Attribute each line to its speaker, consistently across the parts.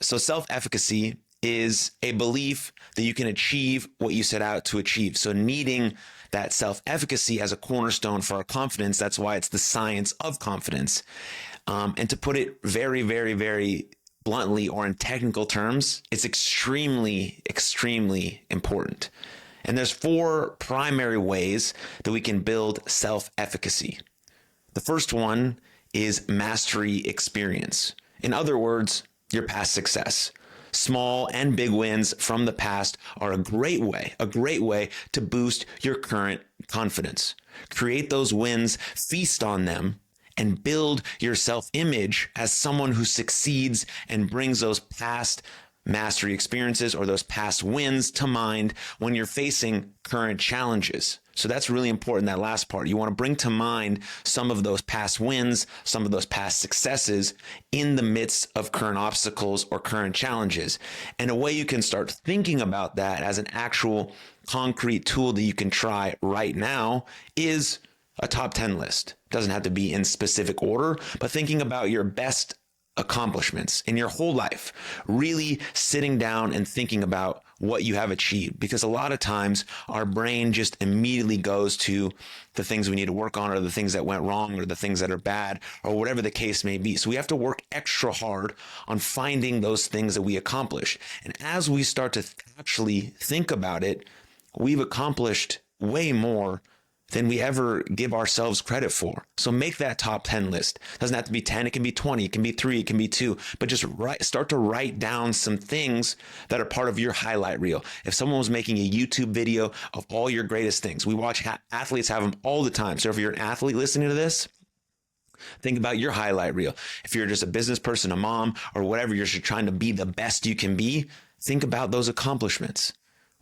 Speaker 1: So self-efficacy is a belief that you can achieve what you set out to achieve. So needing that self-efficacy as a cornerstone for our confidence, that's why it's the science of confidence. And to put it very, very, very bluntly or in technical terms, it's extremely, extremely important. And there's 4 primary ways that we can build self-efficacy. The first one is mastery experience. In other words, your past success. Small and big wins from the past are a great way to boost your current confidence. Create those wins, feast on them, and build your self-image as someone who succeeds and brings those past mastery experiences or those past wins to mind when you're facing current challenges. So that's really important, that last part. You want to bring to mind some of those past wins, some of those past successes in the midst of current obstacles or current challenges. And a way you can start thinking about that as an actual concrete tool that you can try right now is a top 10 list. It doesn't have to be in specific order, but thinking about your best accomplishments in your whole life, really sitting down and thinking about what you have achieved. Because a lot of times our brain just immediately goes to the things we need to work on or the things that went wrong or the things that are bad or whatever the case may be. So we have to work extra hard on finding those things that we accomplish. And as we start to actually think about it, we've accomplished way more than we ever give ourselves credit for. So make that top 10 list. It doesn't have to be 10, it can be 20, it can be 3, it can be 2, but just start to write down some things that are part of your highlight reel. If someone was making a YouTube video of all your greatest things, we watch athletes have them all the time. So if you're an athlete listening to this, think about your highlight reel. If you're just a business person, a mom, or whatever, you're just trying to be the best you can be, think about those accomplishments.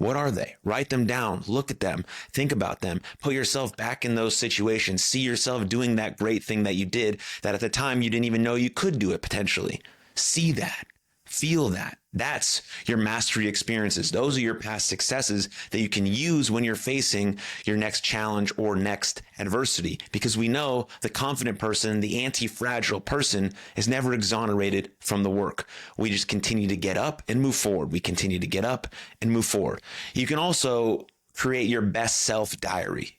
Speaker 1: What are they? Write them down, look at them, think about them, put yourself back in those situations, see yourself doing that great thing that you did that at the time you didn't even know you could do it potentially. See that, feel that. That's your mastery experiences. Those are your past successes that you can use when you're facing your next challenge or next adversity. Because we know the confident person, the anti-fragile person is never exonerated from the work. We just continue to get up and move forward. We continue to get up and move forward. You can also create your best self diary,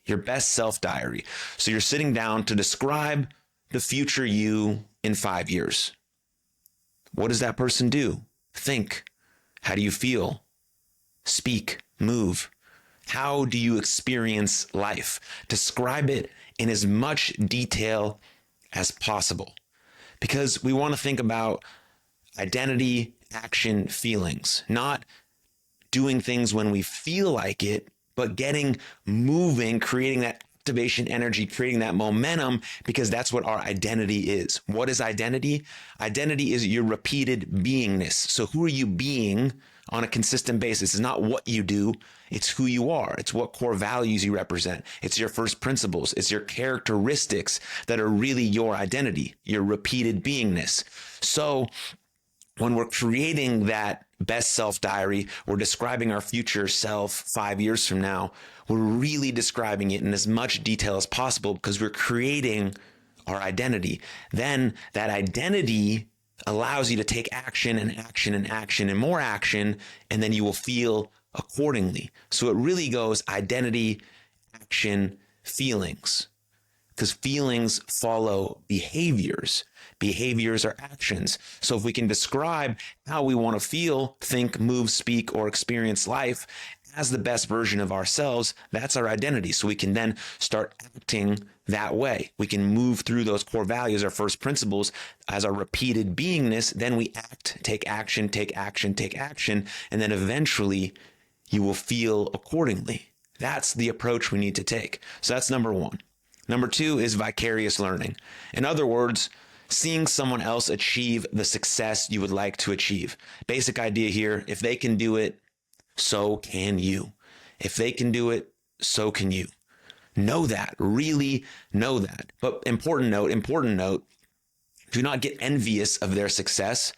Speaker 1: So you're sitting down to describe the future you in 5 years. What does that person do? Think. How do you feel? Speak, move. How do you experience life? Describe it in as much detail as possible. Because we want to think about identity, action, feelings, not doing things when we feel like it, but getting moving, creating that activation energy, creating that momentum, because that's what our identity is. What is identity? Identity is your repeated beingness. So who are you being on a consistent basis? It's not what you do, it's who you are. It's what core values you represent. It's your first principles. It's your characteristics that are really your identity, your repeated beingness. So when we're creating that best self diary, we're describing our future self 5 years from now. We're really describing it in as much detail as possible because we're creating our identity. Then that identity allows you to take action and action and action and more action, and then you will feel accordingly. So it really goes identity, action, feelings. Because feelings follow behaviors. Behaviors are actions. So if we can describe how we want to feel, think, move, speak, or experience life as the best version of ourselves, that's our identity. So we can then start acting that way. We can move through those core values, our first principles, as our repeated beingness. Then we act, take action, take action, take action, and then eventually you will feel accordingly. That's the approach we need to take. So that's number 1. Number 2 is vicarious learning. In other words, seeing someone else achieve the success you would like to achieve. Basic idea here, if they can do it, so can you. If they can do it, so can you. Know that, really know that. But important note, do not get envious of their success.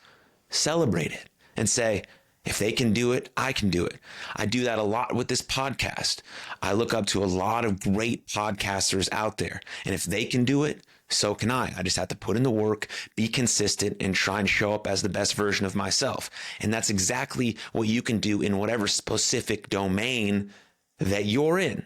Speaker 1: Celebrate it and say, if they can do it, I can do it. I do that a lot with this podcast. I look up to a lot of great podcasters out there. And if they can do it, So can I. I just have to put in the work, be consistent, and try and show up as the best version of myself. And that's exactly what you can do in whatever specific domain that you're in.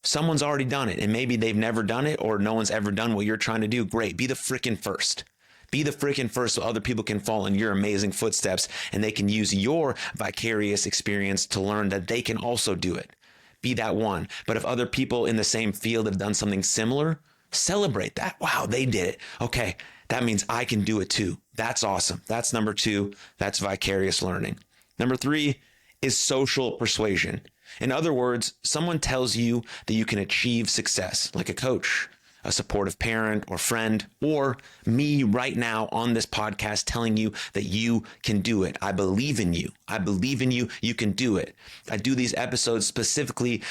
Speaker 1: Someone's already done it, and maybe they've never done it, or no one's ever done what you're trying to do. Great. Be the freaking first. Be the freaking first so other people can follow in your amazing footsteps, and they can use your vicarious experience to learn that they can also do it. Be that one. But if other people in the same field have done something similar, celebrate that. Wow, they did it. Okay, that means I can do it too. That's awesome. That's number 2. That's vicarious learning. Number 3 is social persuasion. In other words, someone tells you that you can achieve success, like a coach, a supportive parent or friend, or me right now on this podcast telling you that you can do it. I believe in you. I believe in you. You can do it. I do these episodes specifically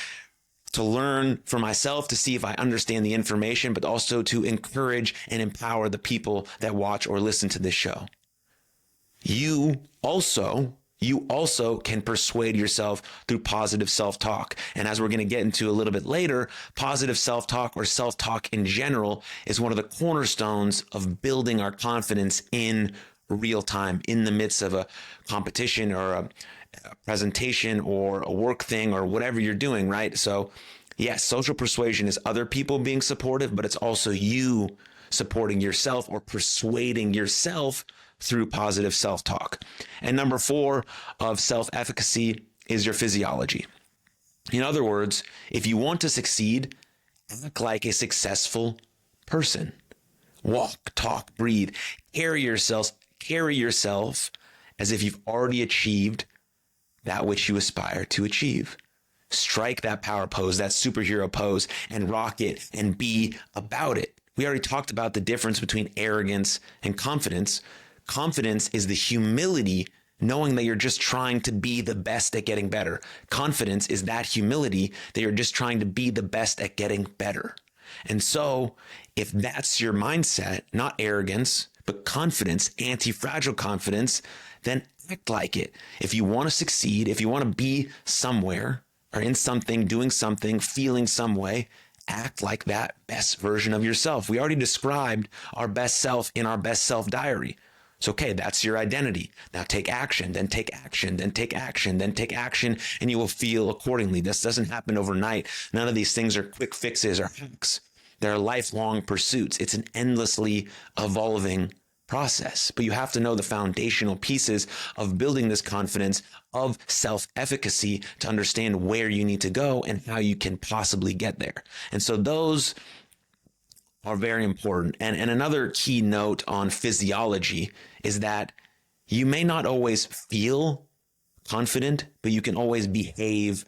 Speaker 1: to learn for myself, to see if I understand the information, but also to encourage and empower the people that watch or listen to this show. You also can persuade yourself through positive self-talk. And as we're going to get into a little bit later, positive self-talk or self-talk in general is one of the cornerstones of building our confidence in real time, in the midst of a competition or a presentation or a work thing or whatever you're doing, right? So yes, social persuasion is other people being supportive, but it's also you supporting yourself or persuading yourself through positive self-talk. And number 4 of self-efficacy is your physiology. In other words, if you want to succeed, act like a successful person. Walk, talk, breathe. Carry yourself as if you've already achieved that which you aspire to achieve. Strike that power pose, that superhero pose, and rock it and be about it. We already talked about the difference between arrogance and confidence. Confidence is the humility, knowing that you're just trying to be the best at getting better. Confidence is that humility that you're just trying to be the best at getting better. And so if that's your mindset, not arrogance, but confidence, anti-fragile confidence, then act like it. If you want to succeed, if you want to be somewhere or in something, doing something, feeling some way, act like that best version of yourself. We already described our best self in our best self diary. So, okay, that's your identity. Now take action, then take action, then take action, then take action, and you will feel accordingly. This doesn't happen overnight. None of these things are quick fixes or hacks. They're lifelong pursuits. It's an endlessly evolving process, but you have to know the foundational pieces of building this confidence of self-efficacy to understand where you need to go and how you can possibly get there. And so those are very important. And another key note on physiology is that you may not always feel confident, but you can always behave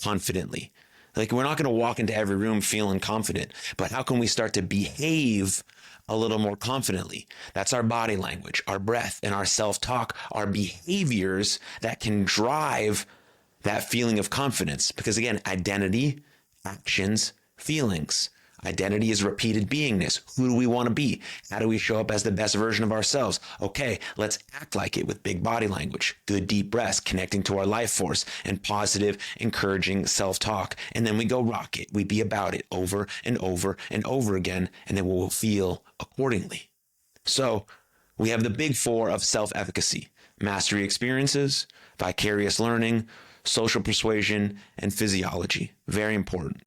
Speaker 1: confidently. Like, we're not going to walk into every room feeling confident, but how can we start to behave a little more confidently? That's our body language, our breath, and our self-talk, our behaviors that can drive that feeling of confidence. Because again, identity, actions, feelings. Identity is repeated beingness. Who do we want to be? How do we show up as the best version of ourselves? Okay, let's act like it with big body language, good deep breaths, connecting to our life force, and positive, encouraging self-talk. And then we go rock it. We be about it over and over and over again, and then we'll feel accordingly. So we have the big 4 of self-efficacy: mastery experiences, vicarious learning, social persuasion, and physiology. Very important.